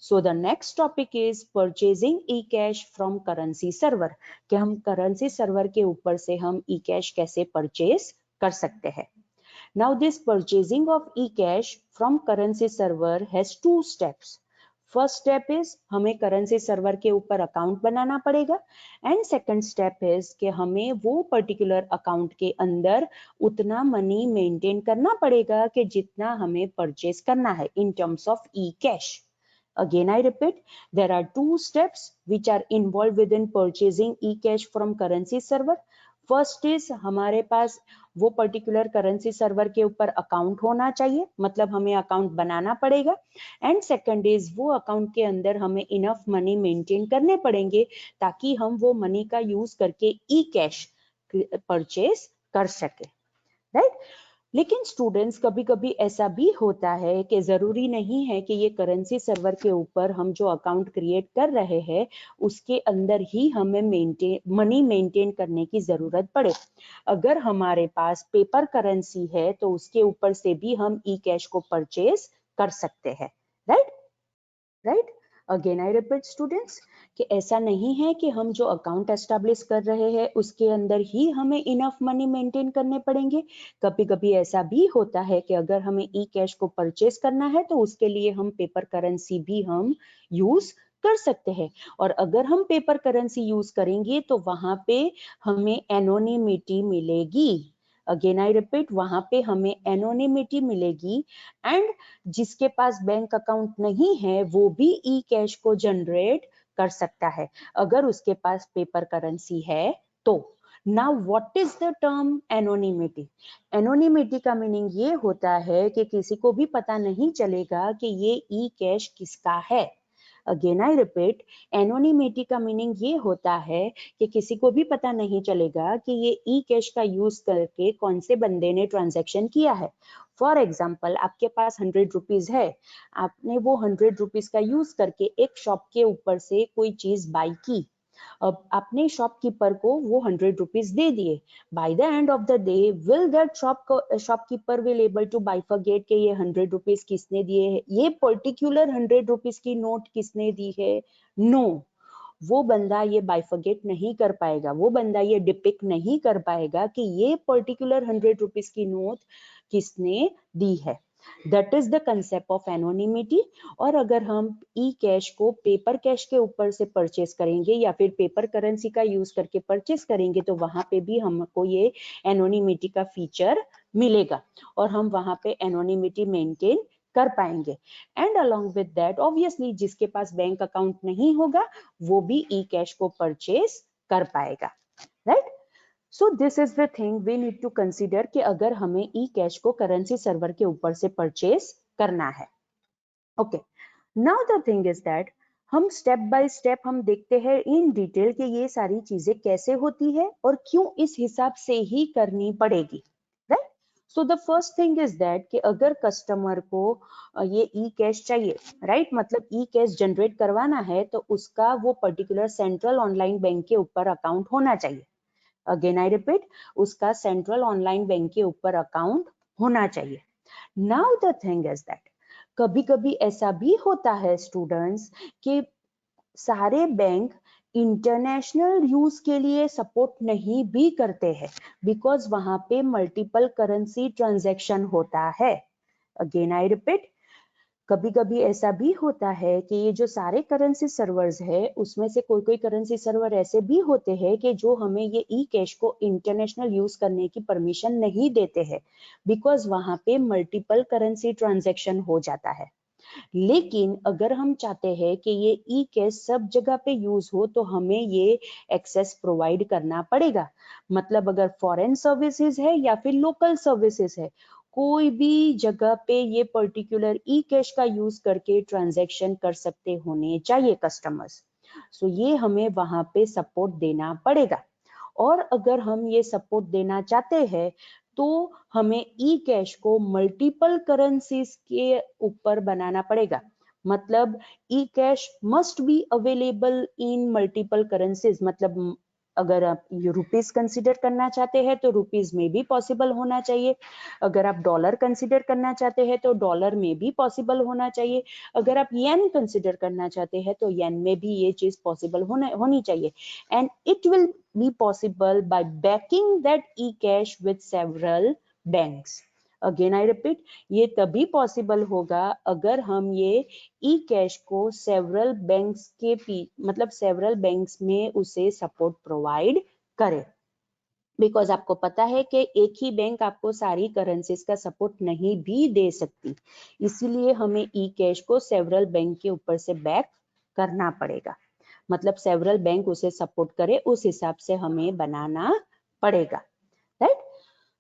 So the next topic is purchasing E cash from currency server, कि हम currency server के ऊपर से हम ई कैश कैसे परचेज कर सकते हैं। Now this purchasing of eCash from currency server has two steps. First step is हमें currency server के ऊपर account बनाना पड़ेगा and second step is कि हमें वो particular account के अंदर उतना money maintain करना पड़ेगा कि जितना हमें purchase करना है in terms of eCash. Again I repeat, there are two steps which are involved within purchasing eCash from currency server. First is हमारे पास वो पर्टिकुलर करेंसी सर्वर के ऊपर अकाउंट होना चाहिए, मतलब हमें अकाउंट बनाना पड़ेगा एंड सेकंड इज वो अकाउंट के अंदर हमें इनफ मनी मेंटेन करने पड़ेंगे ताकि हम वो मनी का यूज करके ई कैश परचेज कर सके, राइट। लेकिन स्टूडेंट्स कभी कभी ऐसा भी होता है कि जरूरी नहीं है कि ये करेंसी सर्वर के ऊपर हम जो अकाउंट क्रिएट कर रहे हैं उसके अंदर ही हमें मनी मेंटेन करने की जरूरत पड़े। अगर हमारे पास पेपर करेंसी है तो उसके ऊपर से भी हम ई कैश को परचेज कर सकते हैं, right right. Again I repeat students कि ऐसा नहीं है कि हम जो अकाउंट एस्टेब्लिश कर रहे हैं उसके अंदर ही हमें इनफ मनी मेंटेन करने पड़ेंगे। कभी कभी ऐसा भी होता है कि अगर हमें ई कैश को परचेज करना है तो उसके लिए हम पेपर करेंसी भी हम यूज कर सकते हैं, और अगर हम पेपर करेंसी यूज करेंगे तो वहां पे हमें एनोनिमिटी मिलेगी। अगेन आई रिपीट, वहां पे हमें एनोनिमिटी मिलेगी एंड जिसके पास बैंक अकाउंट नहीं है वो भी ई कैश को जनरेट कर सकता है अगर उसके पास पेपर करेंसी है तो। Now what is the term anonymity? Anonymity का मीनिंग ये होता है कि किसी को भी पता नहीं चलेगा कि ये ई कैश किसका है। अगेन आई रिपीट, एनोनिमिटी का मीनिंग ये होता है कि किसी को भी पता नहीं चलेगा कि ये ई कैश का यूज करके कौन से बंदे ने ट्रांजैक्शन किया है। फॉर एग्जाम्पल, आपके पास 100 रुपीज है, आपने वो 100 रुपीज का यूज करके एक शॉप के ऊपर से कोई चीज बाई की। अब आपने शॉपकीपर को वो 100 रुपीज दे दिए। By the end of the day will that shopkeeper will able to bifurcate के ये 100 रुपीज किसने दिए है, ये पर्टिकुलर 100 रुपीज की नोट किसने दी है? नो, वो बंदा ये बाइफरगेट नहीं कर पाएगा, वो बंदा ये डिपिक्ट नहीं कर पाएगा कि ये पर्टिकुलर 100 रुपीज की नोट किसने दी है। That is the concept of anonymity. और अगर हम ई कैश को पेपर कैश के ऊपर से परचेस करेंगे या फिर पेपर करेंसी का यूज करके परचेस करेंगे तो वहां पे भी हमको ये एनोनिमिटी का फीचर मिलेगा और हम वहां पे एनोनिमिटी मेंटेन कर पाएंगे। And along with that obviously जिसके पास बैंक अकाउंट नहीं होगा वो भी ई कैश को परचेस कर पाएगा, right. So this is the thing we need to consider कि अगर हमें ई कैश को करेंसी सर्वर के ऊपर से परचेस करना है। Okay, now the thing is that हम स्टेप बाय स्टेप हम देखते हैं इन डिटेल कि ये सारी चीजें कैसे होती है और क्यों इस हिसाब से ही करनी पड़ेगी, right. So the first thing is that कि अगर कस्टमर को ये ई कैश चाहिए, राइट, मतलब ई कैश जनरेट करवाना है तो उसका वो पर्टिकुलर सेंट्रल ऑनलाइन बैंक के ऊपर अकाउंट होना चाहिए। अगेन आई रिपीट, उसका सेंट्रल ऑनलाइन बैंक के ऊपर अकाउंट होना चाहिए। Now the thing is that कभी कभी ऐसा भी होता है स्टूडेंट्स कि सारे बैंक इंटरनेशनल यूज के लिए सपोर्ट नहीं भी करते हैं बिकॉज वहां पे मल्टीपल करेंसी ट्रांजैक्शन होता है। अगेन आई रिपीट, कभी कभी ऐसा भी होता है कि ये जो सारे करेंसी सर्वर्स है उसमें से कोई कोई करेंसी सर्वर ऐसे भी होते हैं कि जो हमें ये ई कैश को इंटरनेशनल यूज करने की परमिशन नहीं देते हैं बिकॉज वहां पे मल्टीपल करेंसी ट्रांजैक्शन हो जाता है। लेकिन अगर हम चाहते हैं कि ये ई कैश सब जगह पे यूज हो तो हमें ये एक्सेस प्रोवाइड करना पड़ेगा। मतलब अगर फॉरेन सर्विसेज है या फिर लोकल सर्विसेज है, कोई भी जगह पे ये पर्टिकुलर ई कैश का यूज करके ट्रांजैक्शन कर सकते होने चाहिए कस्टमर्स। सो ये हमें वहां पे सपोर्ट देना पड़ेगा। और अगर हम ये सपोर्ट देना चाहते हैं तो हमें ई कैश को मल्टीपल करेंसीज के ऊपर बनाना पड़ेगा। मतलब e cash must be available in multiple currencies, मतलब अगर आप रुपीज कंसिडर करना चाहते हैं तो रुपीज में भी पॉसिबल होना चाहिए, अगर आप डॉलर कंसिडर करना चाहते हैं तो डॉलर में भी पॉसिबल होना चाहिए, अगर आप येन कंसिडर करना चाहते हैं तो येन में भी ये चीज पॉसिबल होनी चाहिए। And it will be possible by banking that E cash with several banks. Again I repeat, ये तभी पॉसिबल होगा अगर हम ये ई कैश को सेवरल बैंक्स के मतलब सेवरल बैंक्स में उसे सपोर्ट प्रोवाइड करे। बिकॉज आपको पता है कि एक ही बैंक आपको सारी करेंसीज का सपोर्ट नहीं भी दे सकती, इसीलिए हमें ई कैश को सेवरल बैंक के ऊपर से बैक करना पड़ेगा, मतलब सेवरल बैंक उसे सपोर्ट करे उस हिसाब से हमें बनाना पड़ेगा, राइट।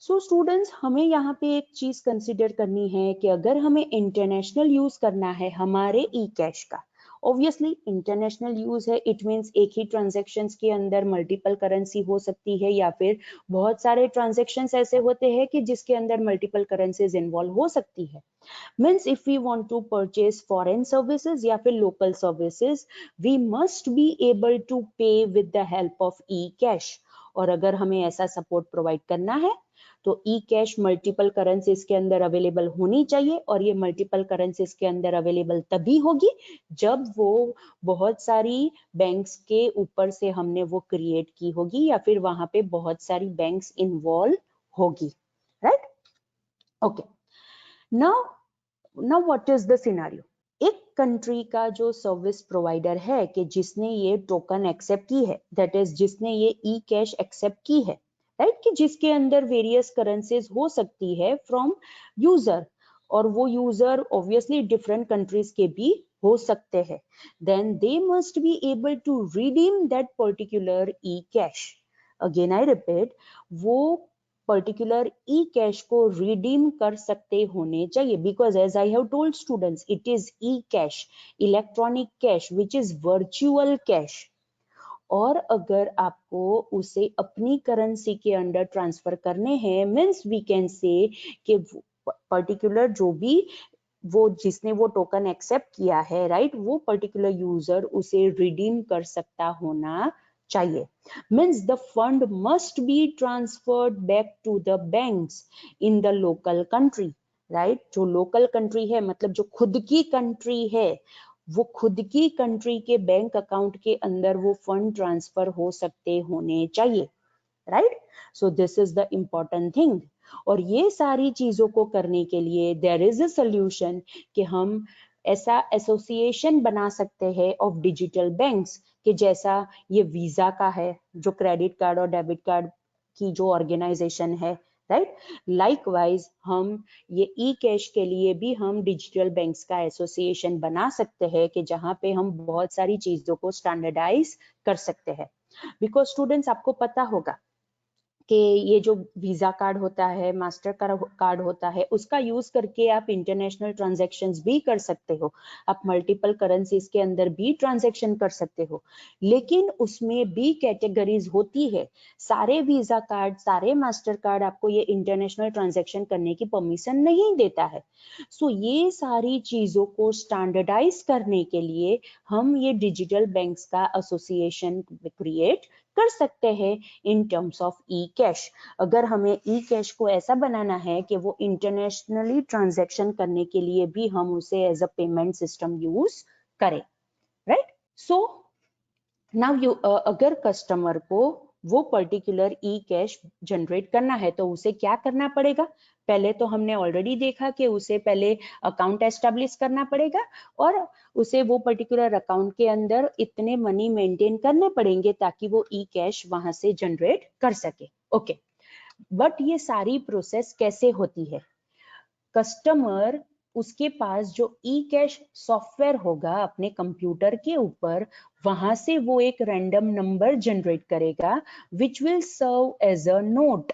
सो स्टूडेंट्स, हमें यहाँ पे एक चीज कंसिडर करनी है कि अगर हमें इंटरनेशनल यूज करना है हमारे ई कैश का, ऑब्वियसली इंटरनेशनल यूज है, इट मींस एक ही ट्रांजैक्शंस के अंदर मल्टीपल करेंसी हो सकती है या फिर बहुत सारे ट्रांजैक्शंस ऐसे होते हैं कि जिसके अंदर मल्टीपल करेंसीज इन्वॉल्व हो सकती है। Means if we want to purchase foreign services या फिर local services, we must be able to pay with the help of e cash. और अगर हमें ऐसा सपोर्ट प्रोवाइड करना है तो ई कैश मल्टीपल करेंसीज के अंदर अवेलेबल होनी चाहिए, और ये मल्टीपल करेंसीज के अंदर अवेलेबल तभी होगी जब वो बहुत सारी बैंक्स के ऊपर से हमने वो क्रिएट की होगी या फिर वहां पे बहुत सारी बैंक्स इन्वॉल्व होगी, right. Okay, now what is the scenario. एक कंट्री का जो सर्विस प्रोवाइडर है कि जिसने ये टोकन एक्सेप्ट की है, दैट इज जिसने ये ई कैश एक्सेप्ट की है, राइट, कि जिसके अंदर वेरियस करेंसीज हो सकती है फ्रॉम यूजर, और वो यूजर ऑब्वियसली डिफरेंट कंट्रीज के भी हो सकते हैं, then they must be able to redeem that particular e cash. Again I repeat, वो पर्टिकुलर ई कैश को रिडीम कर सकते होने चाहिए, because as I have told students, it is e cash, electronic cash which is virtual cash. और अगर आपको उसे अपनी करेंसी के अंडर ट्रांसफर करने हैं, मींस वी कैन से कि पर्टिकुलर जो भी वो जिसने वो टोकन एक्सेप्ट किया है, राइट, वो पर्टिकुलर यूजर उसे रिडीम कर सकता होना चाहिए। Means the fund must be transferred back to the banks in the local country, right. जो लोकल कंट्री है मतलब जो खुद की कंट्री है, वो खुद की कंट्री के बैंक अकाउंट के अंदर वो फंड ट्रांसफर हो सकते होने चाहिए, right. So this is the important thing. और ये सारी चीजों को करने के लिए देयर इज अ सोल्यूशन कि हम ऐसा एसोसिएशन बना सकते हैं ऑफ डिजिटल बैंक्स, कि जैसा ये वीजा का है, जो क्रेडिट कार्ड और डेबिट कार्ड की जो ऑर्गेनाइजेशन है, राइट। लाइकवाइज हम ये ई कैश के लिए भी हम डिजिटल बैंक्स का एसोसिएशन बना सकते हैं कि जहां पे हम बहुत सारी चीजों को स्टैंडर्डाइज कर सकते हैं। बिकॉज स्टूडेंट्स, आपको पता होगा कि ये जो वीजा कार्ड होता है, मास्टर कार्ड होता है, उसका यूज करके आप इंटरनेशनल ट्रांजैक्शंस भी कर सकते हो, आप मल्टीपल करेंसीज के अंदर भी ट्रांजैक्शन कर सकते हो, लेकिन उसमें भी कैटेगरीज होती है। सारे वीजा कार्ड, सारे मास्टर कार्ड आपको ये इंटरनेशनल ट्रांजैक्शन करने की परमिशन नहीं देता है। सो ये सारी चीजों को स्टैंडर्डाइज करने के लिए हम ये डिजिटल बैंक्स का एसोसिएशन क्रिएट कर सकते हैं इन टर्म्स ऑफ ई कैश। अगर हमें ई कैश को ऐसा बनाना है कि वो इंटरनेशनली ट्रांजैक्शन करने के लिए भी हम उसे as a payment system use करें, राइट। सो नाउ यू अगर कस्टमर को वो पर्टिकुलर ई कैश जनरेट करना है तो उसे क्या करना पड़ेगा। पहले तो हमने ऑलरेडी देखा कि उसे पहले अकाउंट एस्टेब्लिश करना पड़ेगा और उसे वो पर्टिकुलर अकाउंट के अंदर इतने मनी मेंटेन करने पड़ेंगे ताकि वो ई कैश वहां से जनरेट कर सके। ओके, बट ये सारी प्रोसेस कैसे होती है। कस्टमर, उसके पास जो ई कैश सॉफ्टवेयर होगा अपने कंप्यूटर के ऊपर, वहां से वो एक रैंडम नंबर जनरेट करेगा which will serve as a note,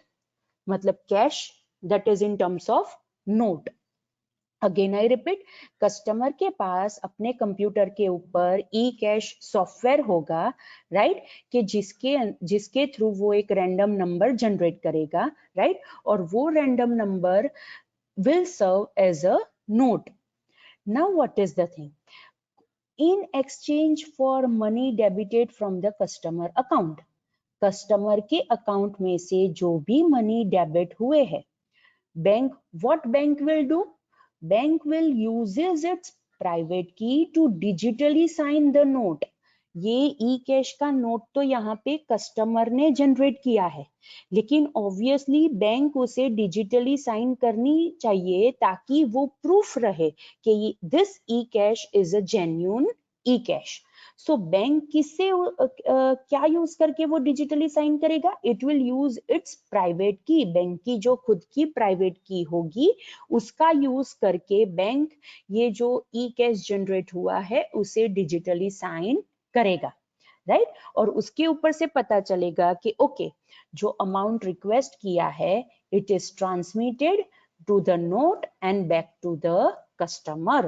मतलब cash that is in terms of note. Again I repeat, customer के पास अपने कंप्यूटर के ऊपर ई कैश सॉफ्टवेयर होगा, राइट, कि जिसके थ्रू वो एक रैंडम नंबर जनरेट करेगा, राइट, और वो random number will serve as a note. Now what is the thing? In exchange for money debited from the customer account, customer के account में से जो भी मनी डेबिट हुए हैं, bank, what bank will do? Bank will uses its private key to digitally sign the note. ये ई cash का note तो यहाँ पे कस्टमर ने जनरेट किया है, लेकिन ऑब्वियसली बैंक उसे डिजिटली साइन करनी चाहिए ताकि वो प्रूफ रहे कि this E cash is a genuine E cash. So bank किससे क्या यूज करके वो डिजिटली साइन करेगा? It will use it's private की, बैंक की जो खुद की प्राइवेट की होगी उसका यूज करके बैंक ये जो ई कैश जनरेट हुआ है उसे डिजिटली साइन करेगा, राइट? और उसके ऊपर से पता चलेगा कि ओके, जो अमाउंट रिक्वेस्ट किया है it is transmitted to the note and back to the customer,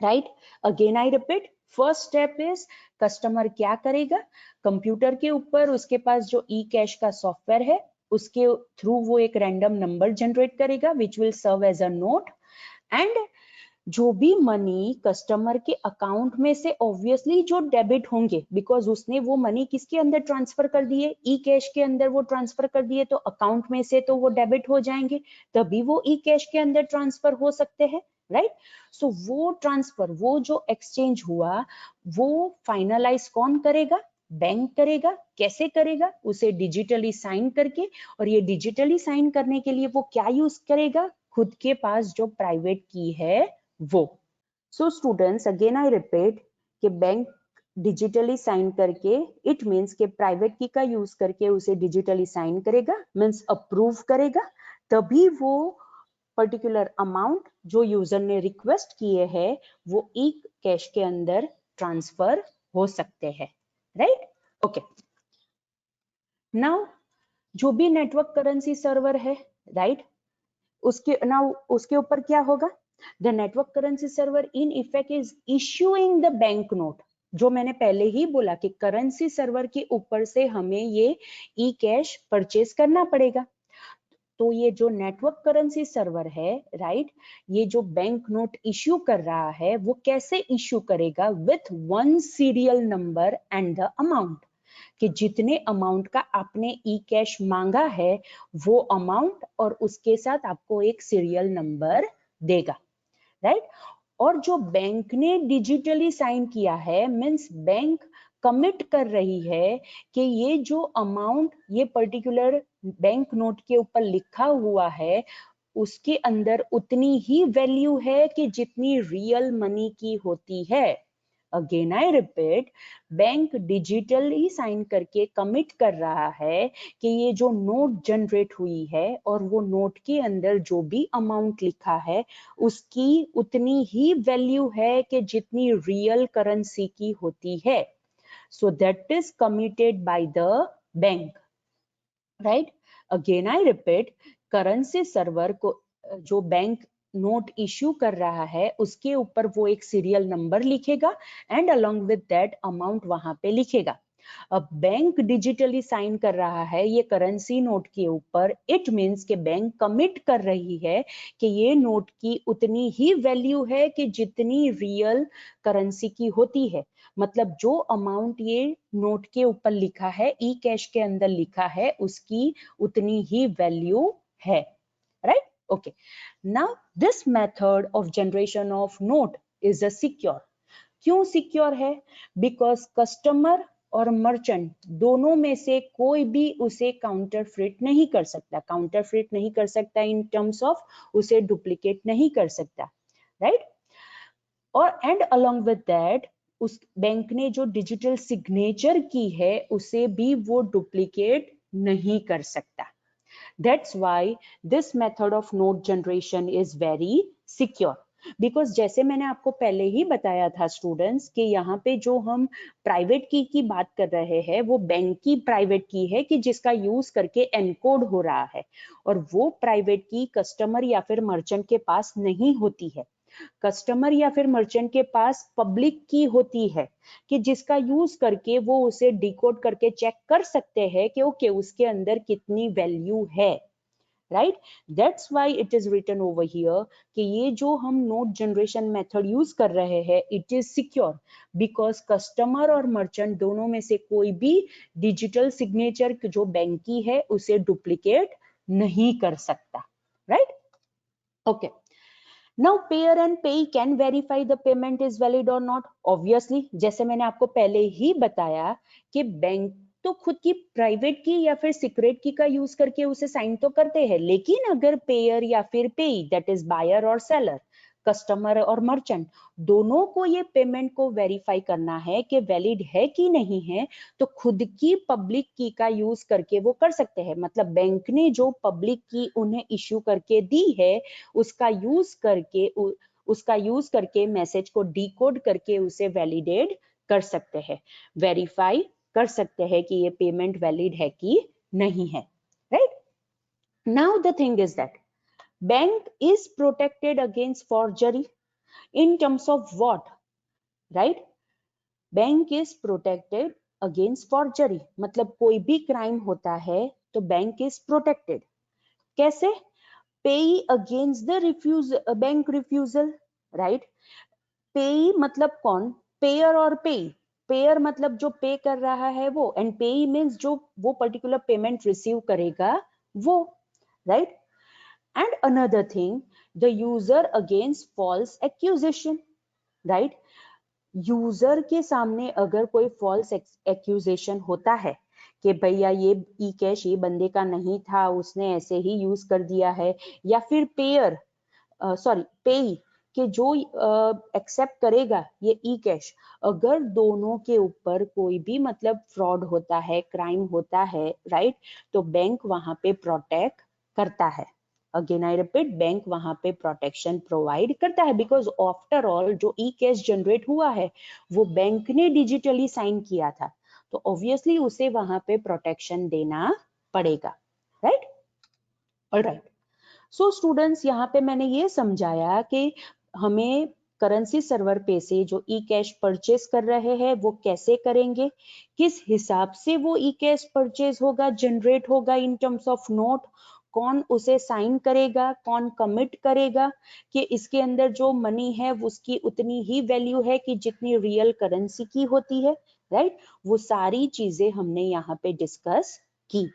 right? Again I repeat, first step is customer क्या करेगा, कंप्यूटर के ऊपर उसके पास जो ई कैश का सॉफ्टवेयर है उसके थ्रू वो एक रैंडम नंबर जनरेट करेगा which will serve as a note, and जो भी मनी कस्टमर के अकाउंट में से ऑब्वियसली जो डेबिट होंगे, बिकॉज उसने वो मनी किसके अंदर ट्रांसफर कर दिए, ई कैश के अंदर वो ट्रांसफर कर दिए, तो अकाउंट में से तो वो डेबिट हो जाएंगे, तभी वो ई कैश के अंदर ट्रांसफर हो सकते हैं, राइट? सो वो ट्रांसफर, वो जो एक्सचेंज हुआ वो फाइनलाइज कौन करेगा? बैंक करेगा। कैसे करेगा? उसे डिजिटली साइन करके, और ये डिजिटली साइन करने के लिए वो क्या यूज करेगा? खुद के पास जो प्राइवेट की है वो। So students again I repeat कि बैंक डिजिटली साइन करके, इट मीन्स के प्राइवेट की का यूज करके उसे डिजिटली साइन करेगा, मीन्स अप्रूव करेगा, तभी वो पर्टिकुलर अमाउंट जो यूजर ने रिक्वेस्ट किए हैं वो ई कैश के अंदर ट्रांसफर हो सकते हैं, राइट? ओके, नाउ जो भी नेटवर्क करेंसी सर्वर है, राइट, उसके ऊपर क्या होगा? The network currency server in effect is issuing the bank note. जो मैंने पहले ही बोला कि करेंसी सर्वर के ऊपर से हमें ये ई कैश परचेज करना पड़ेगा, तो ये जो नेटवर्क करेंसी सर्वर है, राइट, ये जो बैंक नोट इश्यू कर रहा है वो कैसे इश्यू करेगा? With one serial number and the amount, कि जितने अमाउंट का आपने ई कैश मांगा है वो अमाउंट और उसके साथ आपको एक सीरियल नंबर देगा, राइट? और जो बैंक ने डिजिटली साइन किया है, मींस बैंक कमिट कर रही है कि ये जो अमाउंट ये पर्टिकुलर बैंक नोट के ऊपर लिखा हुआ है उसके अंदर उतनी ही वैल्यू है कि जितनी रियल मनी की होती है। Again I repeat, bank digitally sign करके कमिट कर रहा है कि ये जो नोट जनरेट हुई है और वो नोट के अंदर जो भी अमाउंट लिखा है उसकी उतनी ही वैल्यू है कि जितनी रियल करेंसी की होती है। So that is committed by the bank, right? Again I repeat, currency server को जो बैंक नोट इश्यू कर रहा है उसके ऊपर वो एक सीरियल नंबर लिखेगा and along with that amount वहां पे लिखेगा। अब बैंक डिजिटली साइन कर रहा है ये करेंसी नोट के ऊपर, इट मींस के बैंक कमिट कर रही है कि ये नोट की उतनी ही वैल्यू है कि जितनी रियल करेंसी की होती है। मतलब जो अमाउंट ये नोट के ऊपर लिखा है, ई कैश के अंदर लिखा है, उसकी उतनी ही वैल्यू है, right? Okay, now this method of generation of note is a secure. क्यों सिक्योर है? बिकॉज कस्टमर और मर्चेंट दोनों में से कोई भी उसे काउंटरफिट नहीं कर सकता, काउंटरफिट नहीं कर सकता इन टर्म्स ऑफ उसे डुप्लीकेट नहीं कर सकता, राइट? और एंड अलोंग विद दैट उस बैंक ने जो डिजिटल सिग्नेचर की है उसे भी वो डुप्लीकेट नहीं कर सकता। That's why this method of note generation is very secure. Because जैसे मैंने आपको पहले ही बताया था स्टूडेंट्स कि यहाँ पे जो हम प्राइवेट की बात कर रहे हैं वो बैंक की प्राइवेट की है कि जिसका यूज करके एनकोड हो रहा है, और वो प्राइवेट की कस्टमर या फिर मर्चेंट के पास नहीं होती है। कस्टमर या फिर मर्चेंट के पास पब्लिक की होती है कि जिसका यूज करके वो उसे डिकोड करके चेक कर सकते हैं कि ओके उसके अंदर कितनी वैल्यू है, right. That's why it is written over here कि ये जो हम नोट जनरेशन मेथड यूज कर रहे हैं it is secure because customer और मर्चेंट दोनों में से कोई भी डिजिटल सिग्नेचर जो बैंक की है उसे डुप्लीकेट नहीं कर सकता, right. Okay, now pair and पेई can verify the payment is valid और नॉट। ऑब्वियसली जैसे मैंने आपको पहले ही बताया कि बैंक तो खुद की प्राइवेट की या फिर सीक्रेट की का यूज करके उसे साइन तो करते हैं, लेकिन अगर पेयर या फिर पेई दैट इज बायर और सेलर, कस्टमर और मर्चेंट दोनों को ये पेमेंट को वेरीफाई करना है कि वैलिड है कि नहीं है, तो खुद की पब्लिक की का यूज करके वो कर सकते हैं। मतलब बैंक ने जो पब्लिक की उन्हें इश्यू करके दी है उसका यूज करके मैसेज को डिकोड करके उसे वैलिडेट कर सकते हैं, वेरीफाई कर सकते हैं कि ये पेमेंट वैलिड है कि नहीं है, right. Now the thing is that bank is protected against forgery in terms of what, right. Bank is protected against forgery, मतलब कोई भी क्राइम होता है तो बैंक इज प्रोटेक्टेड। कैसे? Payee against the refuse bank refusal, right. Payee मतलब कौन? Pair और पेई। पेयर मतलब जो पे कर रहा है वो, एंड पेई मींस जो वो पर्टिकुलर पेमेंट रिसीव करेगा वो, right. And another thing, the user against false accusation, right. User के सामने अगर कोई फॉल्स एक्यूजेशन होता है कि भैया ये ई कैश ये बंदे का नहीं था, उसने ऐसे ही यूज कर दिया है, या फिर पेयर पेई कि जो एक्सेप्ट करेगा ये ई कैश, अगर दोनों के ऊपर कोई भी मतलब फ्रॉड होता है, क्राइम होता है, राइट, तो बैंक वहां पे प्रोटेक्ट करता है। अगेन आई रिपीट, बैंक वहां पे प्रोटेक्शन प्रोवाइड करता है बिकॉज आफ्टर ऑल जो ई कैश जनरेट हुआ है वो बैंक ने डिजिटली साइन किया था, तो ऑब्वियसली उसे वहां पे प्रोटेक्शन देना पड़ेगा, राइट। ऑलराइट, सो स्टूडेंट्स यहाँ पे मैंने ये समझाया कि हमें करेंसी सर्वर पे से जो ई कैश परचेज कर रहे हैं वो कैसे करेंगे, किस हिसाब से वो ई कैश परचेज होगा, जनरेट होगा इन टर्म्स ऑफ नोट, कौन उसे साइन करेगा, कौन कमिट करेगा कि इसके अंदर जो मनी है उसकी उतनी ही वैल्यू है कि जितनी रियल करेंसी की होती है, राइट। वो सारी चीजें हमने यहाँ पे डिस्कस की।